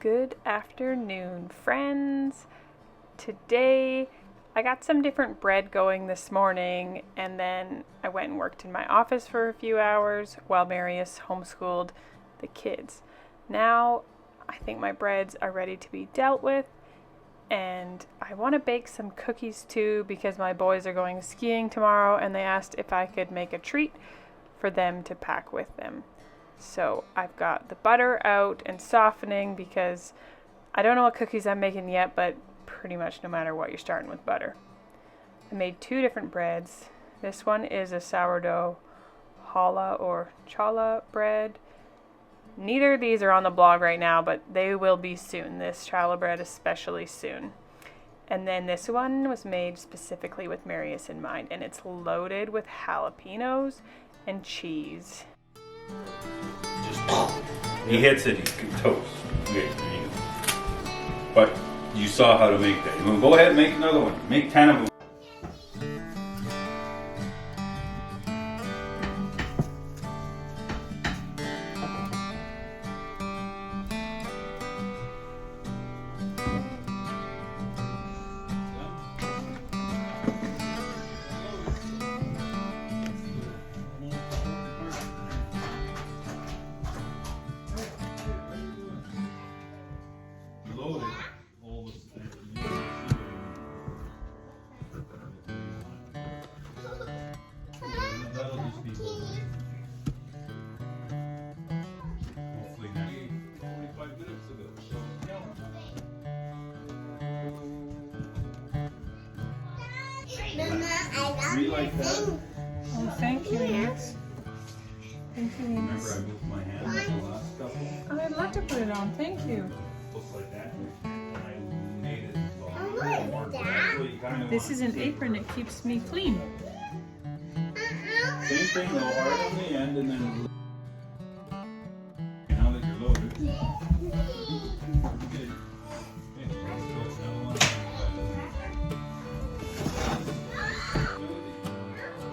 Good afternoon, friends. Today I got some different bread going this morning, and then I went and worked in my office for a few hours while Marius homeschooled the kids. Now I think my breads are ready to be dealt with, and I want to bake some cookies too because my boys are going skiing tomorrow and they asked if I could make a treat for them to pack with them. So I've got the butter out and softening because I don't know what cookies I'm making yet, but pretty much no matter what, you're starting with butter. I made two different breads. This one is a sourdough challah or challah bread. Neither of these are on the blog right now, but they will be soon. This challah bread especially soon. And then this one was made specifically with Marius in mind, and it's loaded with jalapenos and cheese. He hits it, he's toast. Okay, but you saw how to make that. You want to go ahead and make another one. Make 10 of them. Like that. Oh, thank you, Max. Thank you, Remember Max. I moved my hand on the last couple? Oh, I'd love to put it on. Thank you. Looks like that. And I made it more gradually. You kind of This is an apron that keeps me clean. same thing though, hard on the end and then now that you're loaded. Good.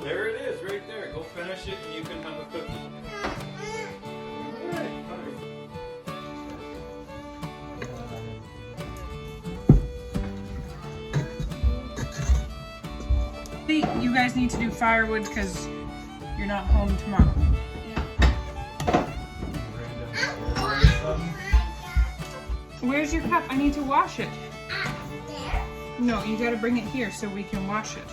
There it is, right there. Go finish it and you can have a cookie. You guys need to do firewood because you're not home tomorrow. Where's your cup? I need to wash it. No, you gotta bring it here so we can wash it.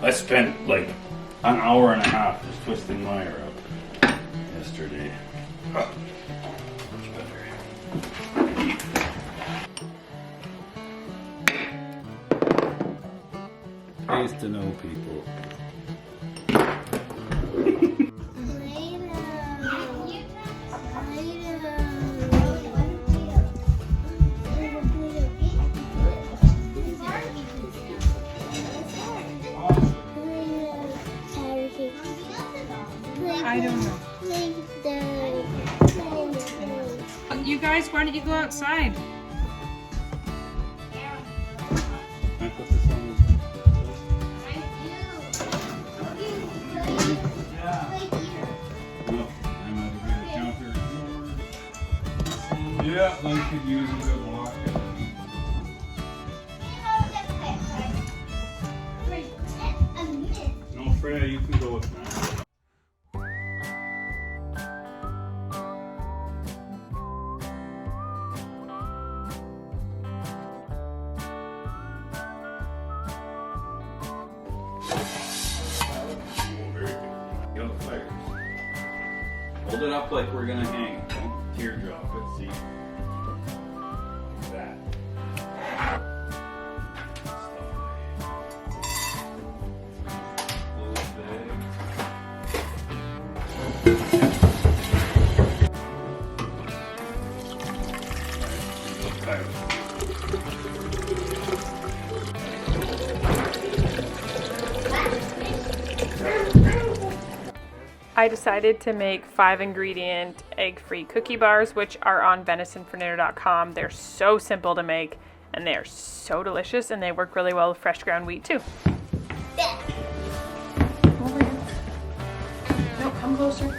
I spent like an hour and a half just twisting wire up yesterday. Oh, much better. Pays to know people. I don't know. You guys, why don't you go outside? I put this on. No, I'm out of here. Counter. Yeah, I could use a good walk. No, Freya, you can go with me. Hold it up like we're gonna hang it. Don't teardrop it. See that? I decided to make 5-ingredient egg-free cookie bars, which are on venisonforknitter.com. They're so simple to make, and they're so delicious, and they work really well with fresh ground wheat too. Yeah. Over here. No, come closer.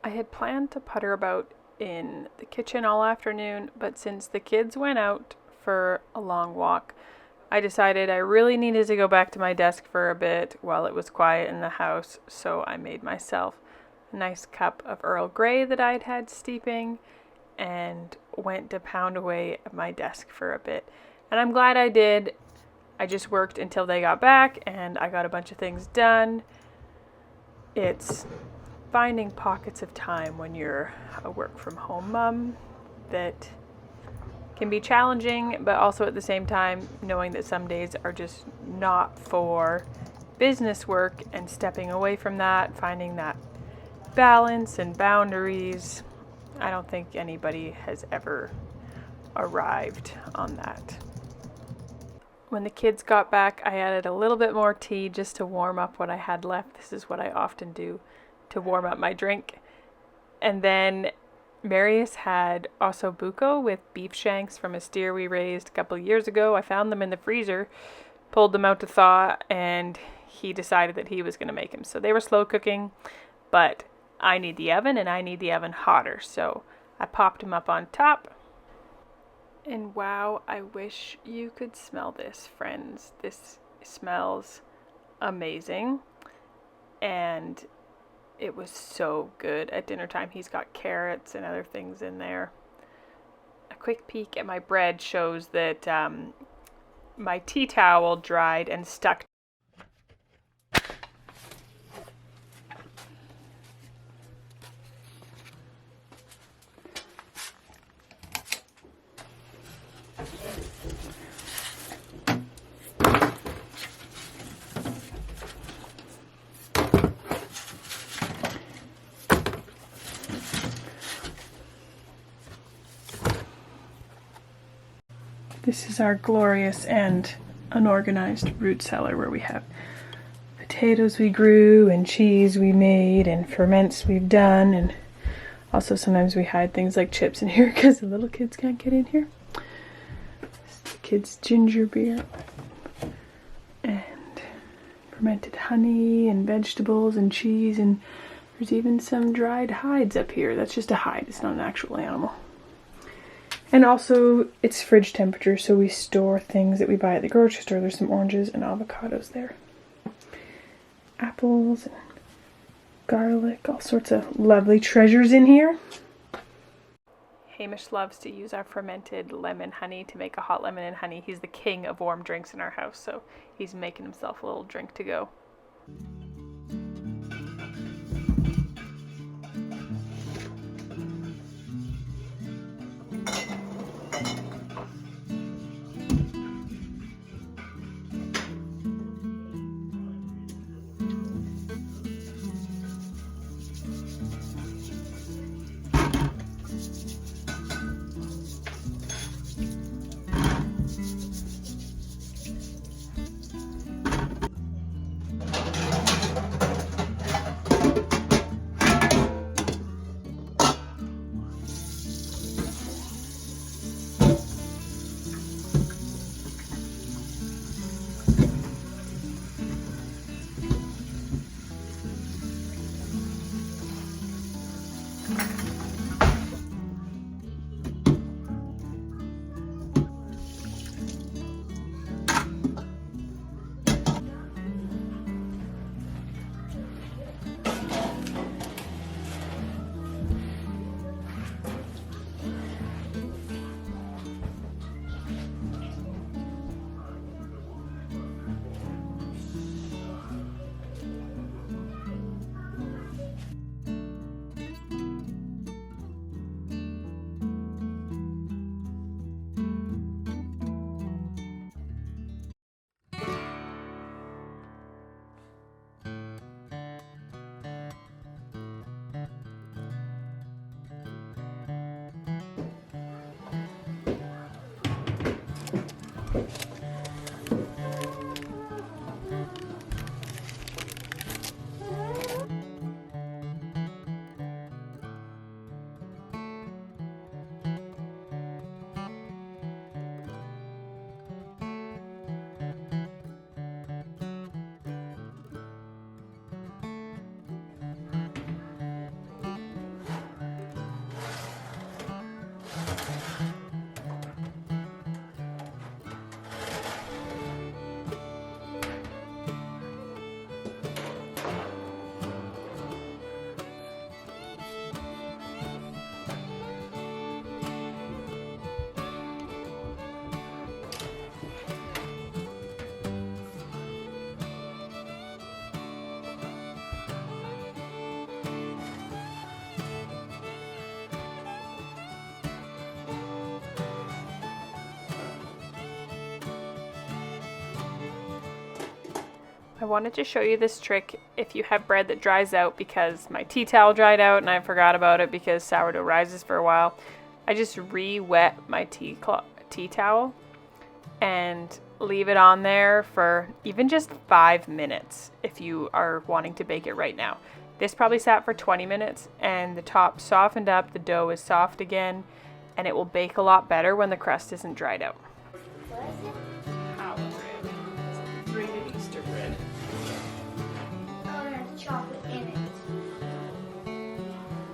I had planned to putter about in the kitchen all afternoon, but since the kids went out for a long walk, I decided I really needed to go back to my desk for a bit while it was quiet in the house, so I made myself a nice cup of Earl Grey that I'd had steeping and went to pound away at my desk for a bit. And I'm glad I did. I just worked until they got back and I got a bunch of things done. It's finding pockets of time when you're a work from home mom that can be challenging, but also at the same time knowing that some days are just not for business work and stepping away from that, finding that balance and boundaries. I don't think anybody has ever arrived on that. When the kids got back, I added a little bit more tea just to warm up what I had left. This is what I often do to warm up my drink. And then Marius had osso buco with beef shanks from a steer we raised a couple of years ago. I found them in the freezer, pulled them out to thaw, and he decided that he was going to make them. So they were slow cooking, but I need the oven and I need the oven hotter. So I popped them up on top. And wow, I wish you could smell this, friends. This smells amazing. And it was so good at dinner time. He's got carrots and other things in there. A quick peek at my bread shows that my tea towel dried and stuck. This is our glorious and unorganized root cellar where we have potatoes we grew and cheese we made and ferments we've done, and also sometimes we hide things like chips in here because the little kids can't get in here. This is the kids' ginger beer and fermented honey and vegetables and cheese, and there's even some dried hides up here. That's just a hide, it's not an actual animal. And also, it's fridge temperature, so we store things that we buy at the grocery store. There's some oranges and avocados there. Apples and garlic, all sorts of lovely treasures in here. Hamish loves to use our fermented lemon honey to make a hot lemon and honey. He's the king of warm drinks in our house, so he's making himself a little drink to go. I wanted to show you this trick if you have bread that dries out, because my tea towel dried out and I forgot about it because sourdough rises for a while. I just re-wet my tea towel and leave it on there for even just 5 minutes if you are wanting to bake it right now. This probably sat for 20 minutes and the top softened up, the dough is soft again, and it will bake a lot better when the crust isn't dried out. Grated Easter bread. Oh, there's chocolate in it.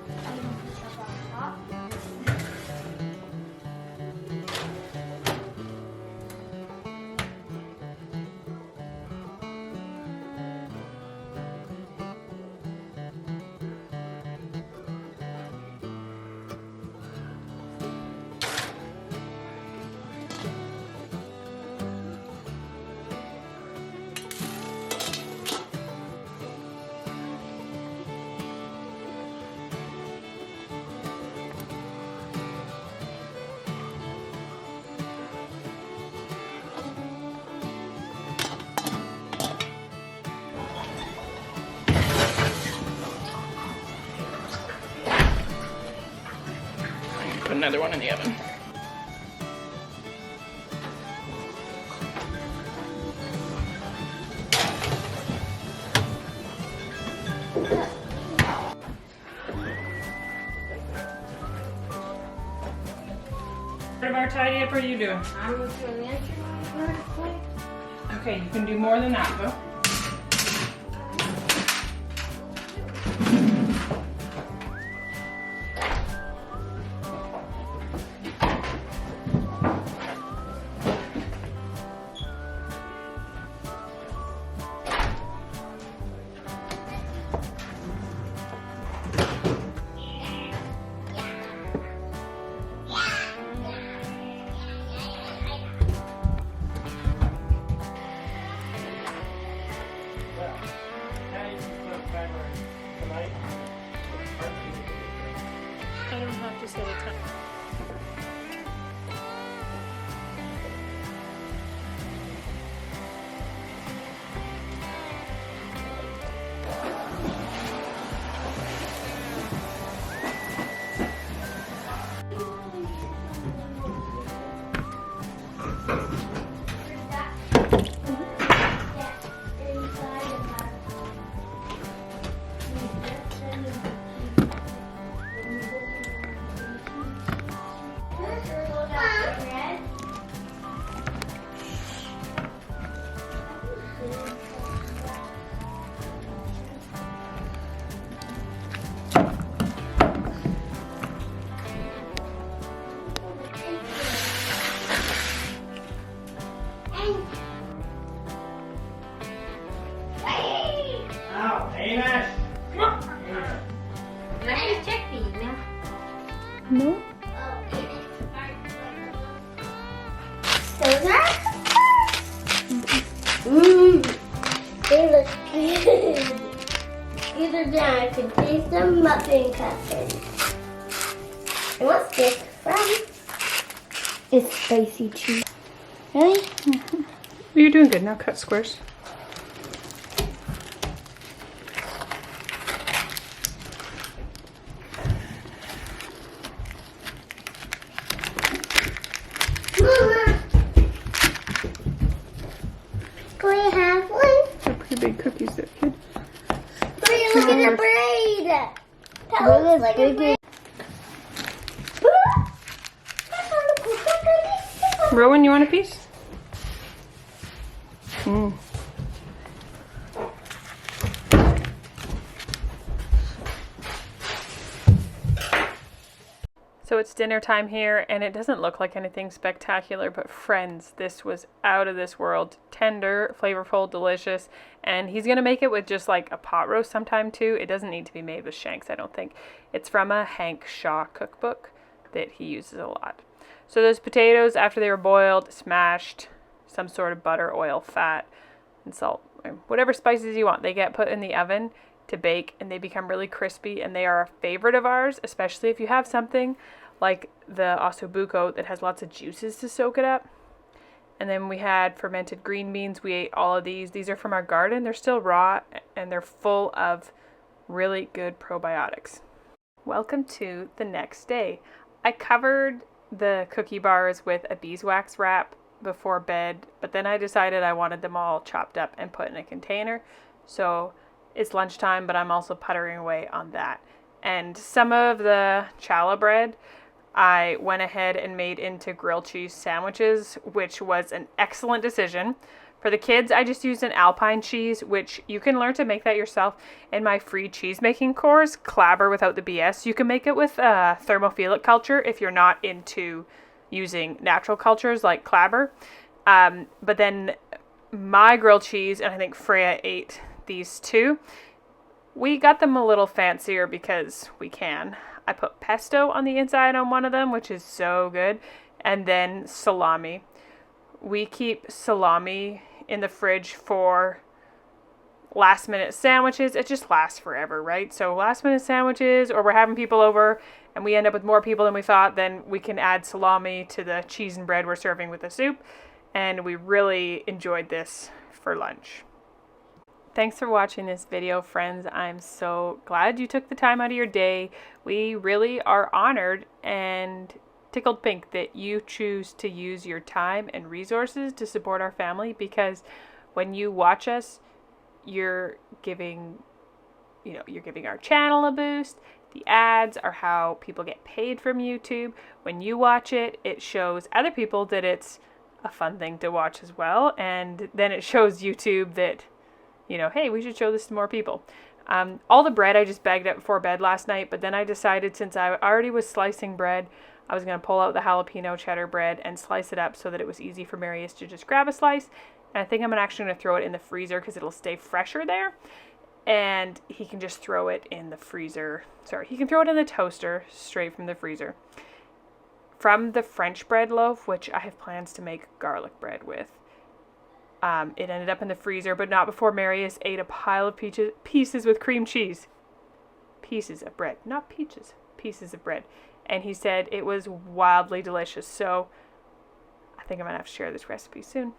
I can put chocolate on top. Put another one in the oven. What about tidy up are you doing? I'm going to answer quick. Okay, you can do more than that though. Those are Mmm. They look good. Either down, I can taste them muffin cups. And what's this from? It's spicy cheese. Really? You're doing good now. Cut squares. Mama, can we have one? They're pretty big cookies there, kid. Wait, look at the braid. That looks like a braid. Rowan, you want a piece? Mm. So it's dinner time here, and it doesn't look like anything spectacular, but friends, this was out of this world. Tender, flavorful, delicious, and he's gonna make it with just like a pot roast sometime too. It doesn't need to be made with shanks, I don't think. It's from a Hank Shaw cookbook that he uses a lot. So those potatoes, after they were boiled, smashed, some sort of butter, oil, fat, and salt, whatever spices you want, they get put in the oven to bake, and they become really crispy, and they are a favorite of ours, especially if you have something like the ossobuco that has lots of juices to soak it up. And then we had fermented green beans. We ate all of these. These are from our garden. They're still raw, and they're full of really good probiotics. Welcome to the next day. I covered the cookie bars with a beeswax wrap before bed, but then I decided I wanted them all chopped up and put in a container. So it's lunchtime, but I'm also puttering away on that. And some of the challah bread I went ahead and made into grilled cheese sandwiches, which was an excellent decision. For the kids, I just used an Alpine cheese, which you can learn to make that yourself in my free cheese making course, Clabber Without the BS. You can make it with thermophilic culture if you're not into using natural cultures like Clabber. But then my grilled cheese, and I think Freya ate these too, we got them a little fancier because we can. I put pesto on the inside on one of them, which is so good, and then salami. We keep salami in the fridge for last minute sandwiches. It just lasts forever, right? So last minute sandwiches, or we're having people over and we end up with more people than we thought, then we can add salami to the cheese and bread we're serving with the soup. And we really enjoyed this for lunch. Thanks for watching this video, friends. I'm so glad you took the time out of your day. We really are honored and tickled pink that you choose to use your time and resources to support our family, because when you watch us, you're giving our channel a boost. The ads are how people get paid from YouTube. When you watch it, it shows other people that it's a fun thing to watch as well, and then it shows YouTube that, hey, we should show this to more people. All the bread I just bagged up before bed last night, but then I decided, since I already was slicing bread, I was going to pull out the jalapeno cheddar bread and slice it up so that it was easy for Marius to just grab a slice. And I think I'm actually going to throw it in the freezer because it'll stay fresher there. And he can just throw it in the freezer. Sorry, he can throw it in the toaster straight from the freezer. From the French bread loaf, which I have plans to make garlic bread with. It ended up in the freezer, but not before Marius ate a pile of pieces with cream cheese. Pieces of bread, not peaches. Pieces of bread. And he said it was wildly delicious. So I think I'm going to have to share this recipe soon.